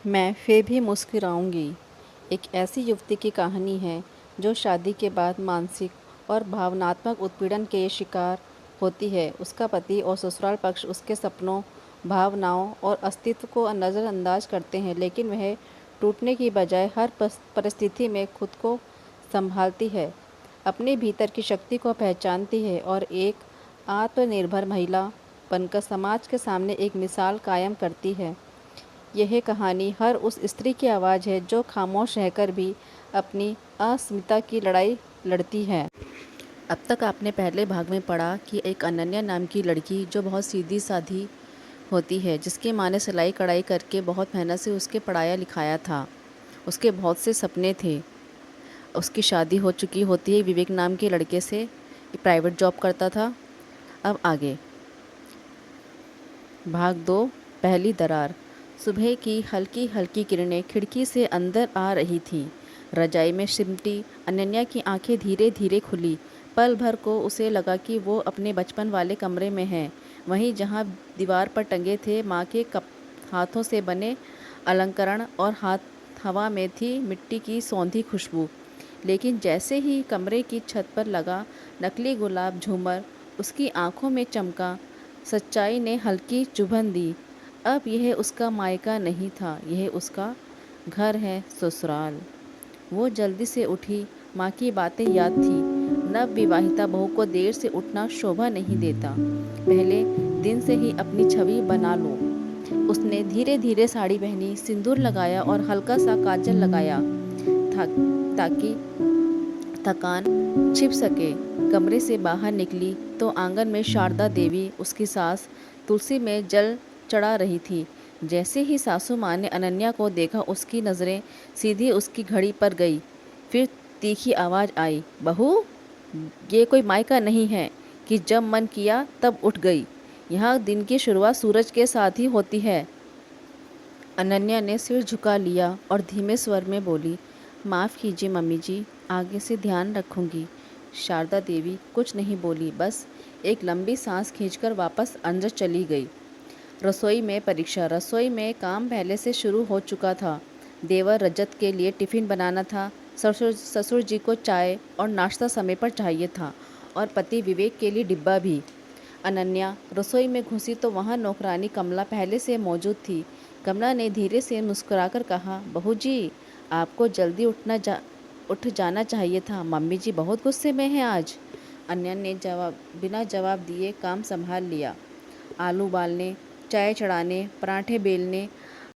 मैं फिर भी मुस्कुराऊंगी। एक ऐसी युवती की कहानी है जो शादी के बाद मानसिक और भावनात्मक उत्पीड़न के शिकार होती है। उसका पति और ससुराल पक्ष उसके सपनों, भावनाओं और अस्तित्व को नज़रअंदाज करते हैं, लेकिन वह टूटने की बजाय हर परिस्थिति में खुद को संभालती है, अपने भीतर की शक्ति को पहचानती है और एक आत्मनिर्भर महिला बनकर समाज के सामने एक मिसाल कायम करती है। यह कहानी हर उस स्त्री की आवाज़ है जो खामोश रहकर भी अपनी अस्मिता की लड़ाई लड़ती है। अब तक आपने पहले भाग में पढ़ा कि एक अनन्या नाम की लड़की जो बहुत सीधी साधी होती है, जिसकी माँ ने सिलाई कढ़ाई करके बहुत मेहनत से उसके पढ़ाया लिखाया था। उसके बहुत से सपने थे। उसकी शादी हो चुकी होती है विवेक नाम के लड़के से, प्राइवेट जॉब करता था। अब आगे भाग 2, पहली दरार। सुबह की हल्की हल्की किरणें खिड़की से अंदर आ रही थीं। रजाई में सिमटी अनन्या की आंखें धीरे धीरे खुली। पल भर को उसे लगा कि वो अपने बचपन वाले कमरे में है, वहीं जहाँ दीवार पर टंगे थे माँ के हाथों से बने अलंकरण और हवा में थी मिट्टी की सौंधी खुशबू। लेकिन जैसे ही कमरे की छत पर लगा नकली गुलाब झूमर उसकी आंखों में चमका, सच्चाई ने हल्की चुभन दी। अब यह उसका मायका नहीं था, यह उसका घर है, ससुराल। वो जल्दी से उठी। माँ की बातें याद थी। नव विवाहिता बहू को देर से उठना शोभा नहीं देता। पहले दिन से ही अपनी छवि बना लो। उसने धीरे धीरे साड़ी पहनी, सिंदूर लगाया और हल्का सा काजल लगाया ताकि थकान छिप सके। कमरे से बाहर निकली तो आंगन में शारदा देवी, उसकी सास, तुलसी में जल चढ़ा रही थी। जैसे ही सासू माँ ने अनन्या को देखा, उसकी नज़रें सीधी उसकी घड़ी पर गई। फिर तीखी आवाज़ आई, बहू, ये कोई मायका नहीं है कि जब मन किया तब उठ गई। यहाँ दिन की शुरुआत सूरज के साथ ही होती है। अनन्या ने सिर झुका लिया और धीमे स्वर में बोली, माफ़ कीजिए मम्मी जी, आगे से ध्यान रखूंगी। शारदा देवी कुछ नहीं बोली, बस एक लंबी सांस खींचकर वापस अंदर चली गई। रसोई में परीक्षा। रसोई में काम पहले से शुरू हो चुका था। देवर रजत के लिए टिफ़िन बनाना था, ससुर जी को चाय और नाश्ता समय पर चाहिए था, और पति विवेक के लिए डिब्बा भी। अनन्या रसोई में घुसी तो वहाँ नौकरानी कमला पहले से मौजूद थी। कमला ने धीरे से मुस्कुराकर कहा, बहू जी, आपको जल्दी उठ जाना चाहिए था। मम्मी जी बहुत गुस्से में हैं आज। अनन्या ने बिना जवाब दिए काम संभाल लिया। आलू उबालने, चाय चढ़ाने, पराठे बेलने